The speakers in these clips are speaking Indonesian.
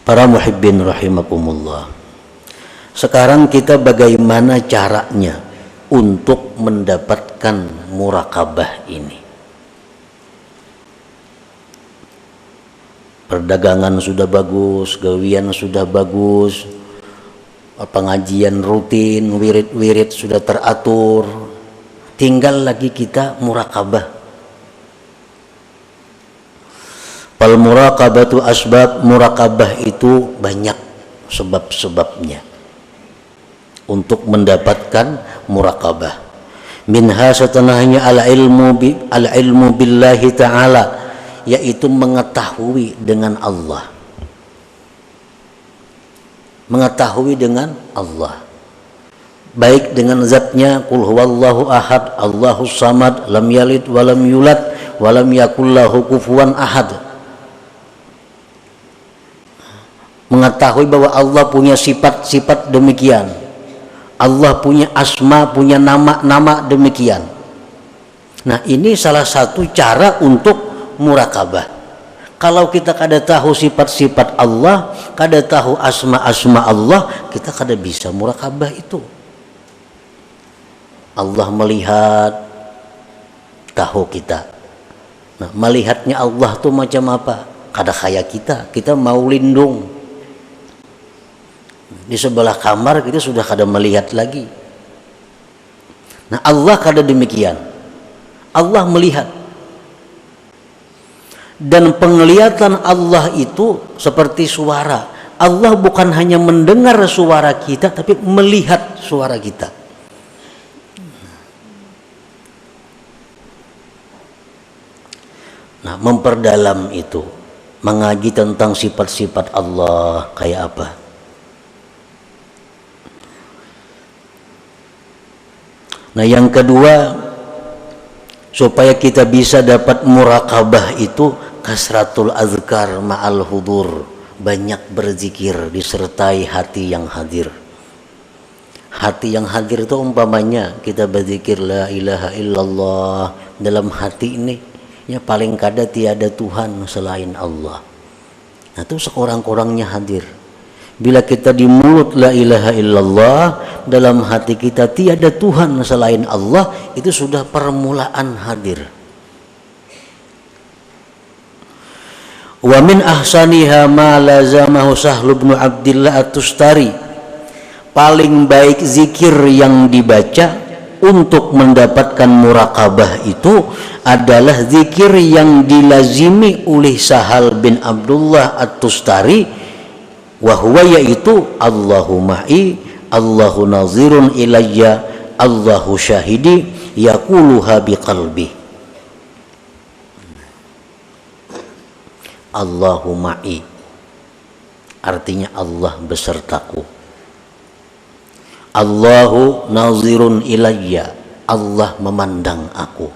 Para muhibbin rahimakumullah. Sekarang kita bagaimana caranya untuk mendapatkan muraqabah ini? Perdagangan sudah bagus, gawian sudah bagus, pengajian rutin, wirid-wirid sudah teratur. Tinggal lagi kita muraqabah. Fal muraqabatu asbab, muraqabah itu banyak sebab-sebabnya untuk mendapatkan muraqabah. Minha setelahnya al-ilmu billahi ta'ala, yaitu mengetahui dengan Allah. Mengetahui dengan Allah, baik dengan zatnya, qul huwallahu ahad, Allahus samad, lam yalid walam yulad walam yakul lahu kufuwan ahad. Mengetahui bahwa Allah punya sifat-sifat demikian, Allah punya asma, punya nama-nama demikian. Nah, ini salah satu cara untuk muraqabah. Kalau kita kada tahu sifat-sifat Allah, kada tahu asma-asma Allah, kita kada bisa muraqabah itu. Allah melihat, tahu kita. Nah, melihatnya Allah tuh macam apa? Kada kayak kita mau lindung. Di sebelah kamar kita sudah kada melihat lagi. Nah, Allah kada demikian. Allah melihat. Dan penglihatan Allah itu seperti suara. Allah bukan hanya mendengar suara kita, tapi melihat suara kita. Nah, memperdalam itu, mengaji tentang sifat-sifat Allah kayak apa. Nah, yang kedua, supaya kita bisa dapat muraqabah itu kasratul azkar ma'al hudur, banyak berzikir disertai hati yang hadir. Hati yang hadir itu umpamanya kita berzikir la ilaha illallah, dalam hati ini ya paling kada tiada Tuhan selain Allah. Nah, itu sekurang-kurangnya hadir. Bila kita di mulut la ilaha illallah, dalam hati kita tiada Tuhan selain Allah, itu sudah permulaan hadir. Wa min ahsaniha ma lazamahu Sahl bin Abdillah At-Tustari. Paling baik zikir yang dibaca untuk mendapatkan muraqabah itu adalah zikir yang dilazimi oleh Sahal bin Abdullah At-Tustari, wahwa yaitu Allahu ma'i, Allahu nazirun ilayya, Allahu syahidi, yaquluha biqalbi. Allahu ma'i artinya Allah besertaku. Allahu nazirun ilayya, Allah memandang aku.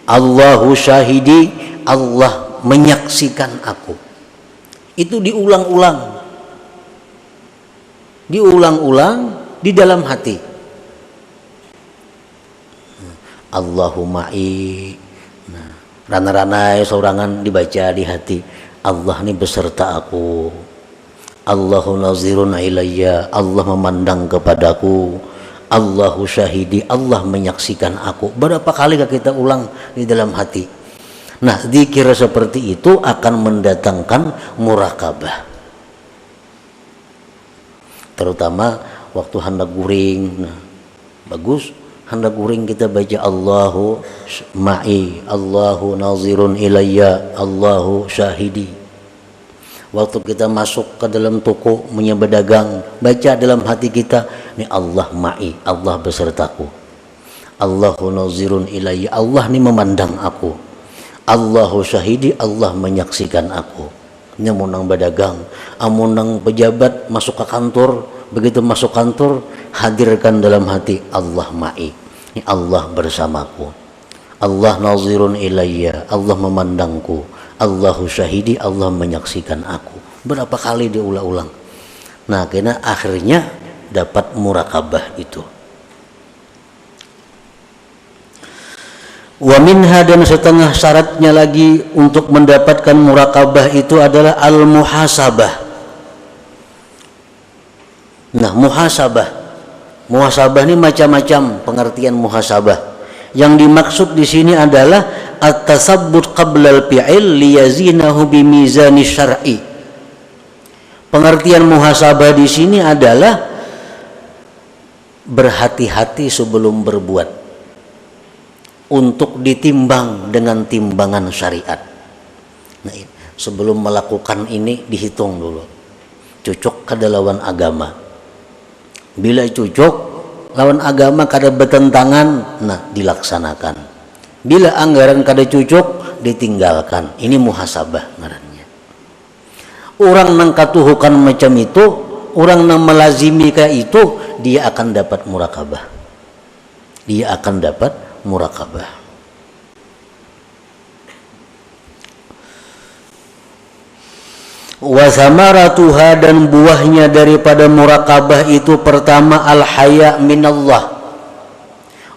Allahu syahidi, Allah menyaksikan aku. Itu diulang-ulang di dalam hati. Allahumma'i, nah, rana-ranai seorangan dibaca di hati, Allah ini beserta aku. Allahu nazirun ilayya, Allah memandang kepadaku. Allahu syahidi, Allah menyaksikan aku. Berapa kali kita ulang di dalam hati? Nah, zikir seperti itu akan mendatangkan muraqabah. Terutama waktu hendak guring. Nah, bagus hendak guring kita baca Allahu ma'i, Allahu nazirun ilayya, Allahu syahidi. Waktu kita masuk ke dalam toko punya berdagang, baca dalam hati kita, ini Allah ma'i, Allah besertaku. Allahu nazirun ilayya, Allah ini memandang aku. Allahu syahidi, Allah menyaksikan aku. Ini amunang berdagang, amunang pejabat masuk ke kantor, begitu masuk kantor hadirkan dalam hati Allah ma'i, ini Allah bersamaku. Allah nazirun ilayya, Allah memandangku. Allahu syahidi, Allah menyaksikan aku. Berapa kali diulang-ulang. Nah, karena akhirnya dapat muraqabah itu. Wa minha, dan setengah syaratnya lagi untuk mendapatkan muraqabah itu adalah al-muhasabah, Nah, muhasabah. Muhasabah ini macam-macam pengertian muhasabah. Yang dimaksud di sini adalah at-tasabbut qabla al-fi'il liyazinahu bimizani syar'i. Pengertian muhasabah di sini adalah berhati-hati sebelum berbuat, untuk ditimbang dengan timbangan syariat. Nah, sebelum melakukan ini dihitung dulu, cocok kada lawan agama. Bila cocok lawan agama kada bertentangan, nah dilaksanakan. Bila anggaran kada cocok, ditinggalkan. Ini muhasabah ngarannya. Orang nang katuhukan macam itu, orang nang melazimi kayak itu, dia akan dapat murakabah. Dia akan dapat murakabah. Wa samaratuha, dan buahnya daripada murakabah itu pertama al-haya minallah.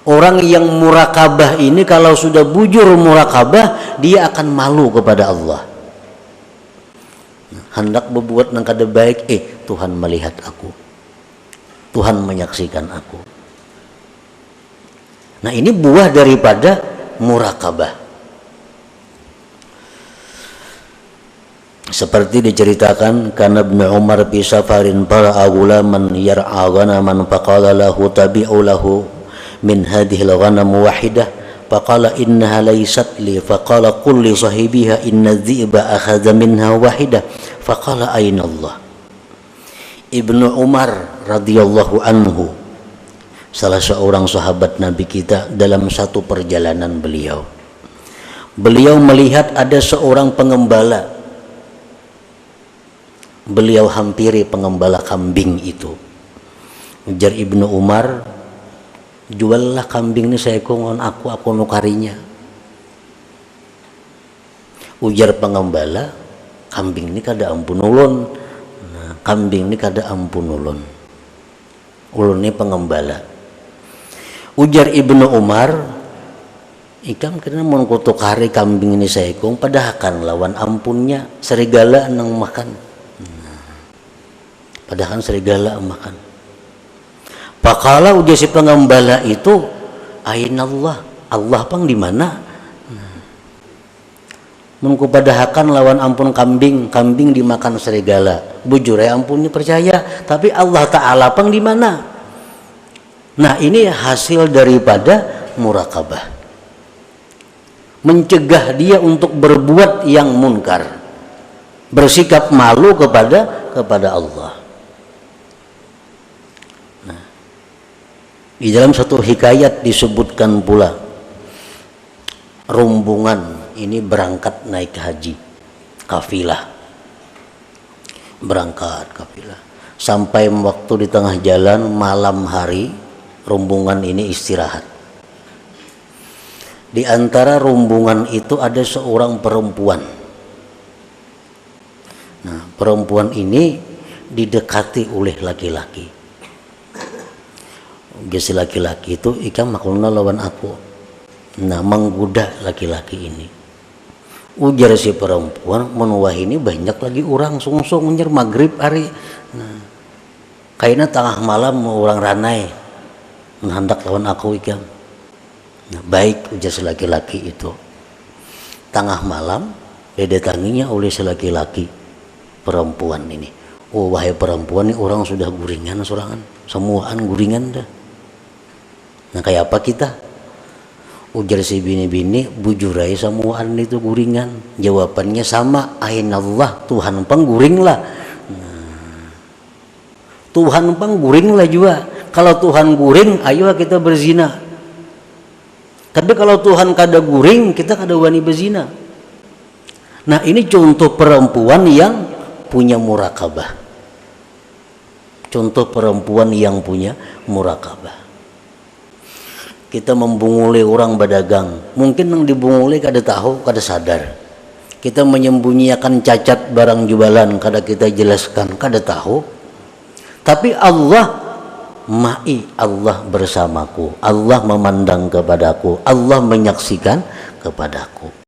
Orang yang murakabah ini kalau sudah bujur murakabah, dia akan malu kepada Allah. Hendak berbuat nang kada baik, Tuhan melihat aku, Tuhan menyaksikan aku. Nah, ini buah daripada murakabah. Seperti diceritakan, kana Ibnu Umar fi safarin fara'a ghulaman yar'a ghanaman faqala lahu tabi'u lahu min hadhihi al-ghanam wahidah faqala innaha laysat li faqala qul li sahibiha inna adh-dhi'ba akhadha minha wahidah faqala ayna Allah. Ibnu Umar radhiyallahu anhu, salah seorang sahabat Nabi kita, dalam satu perjalanan beliau melihat ada seorang pengembala. Beliau hampiri pengembala kambing itu. Ujar Ibnu Umar, juallah kambing ini saya kongon aku nukarinya. Ujar pengembala, kambing ini kada ampun ulun. Nah, kambing ini kada ampun ulun. Ulun ini pengembala. Ujar Ibnu Umar, ikam kena mau kutukari kambing ini saya kong, padahkan lawan ampunnya serigala nang makan. Padahal serigala makan. Pakala udah si pengembala itu, ainallah, Allah pang di mana? Menku padahkan lawan ampun kambing dimakan serigala. Bujur ya ampunnya percaya, tapi Allah Ta'ala pang di mana? Nah, ini hasil daripada murakabah. Mencegah dia untuk berbuat yang munkar, bersikap malu kepada Allah. Di dalam satu hikayat disebutkan pula, rombongan ini berangkat naik haji, kafilah, berangkat kafilah. Sampai waktu di tengah jalan malam hari, rombongan ini istirahat. Di antara rombongan itu ada seorang perempuan. Nah, perempuan ini didekati oleh laki-laki. Si laki-laki itu, ikam maklumna lawan aku. Nah, menggoda laki-laki ini. Ujar si perempuan, menuah ini banyak lagi orang sungsung nyer maghrib hari. Nah, kayaknya tengah malam orang ranai menghendak lawan aku ikam. Nah, baik, ujar si laki-laki itu. Tengah malam didatanginya oleh si laki-laki perempuan ini. Oh, wahai perempuan, ini orang sudah guringan sorangan, semuaan guringan dah. Nah, kayak apa kita? Ujar si bini-bini, bujurai semuaan itu guringan. Jawabannya sama, ainallah, Tuhan pang guring lah. Nah, Tuhan pang guring lah juga. Kalau Tuhan guring, ayo kita berzina. Tapi kalau Tuhan kada guring, kita kada wani berzina. Nah, ini contoh perempuan yang punya murakabah. Contoh perempuan yang punya murakabah. Kita membunguli orang berdagang, mungkin yang dibunguli kada tahu, kada sadar. Kita menyembunyikan cacat barang jualan, kada kita jelaskan, kada tahu. Tapi Allah ma'i, Allah bersamaku, Allah memandang kepadaku, Allah menyaksikan kepadaku.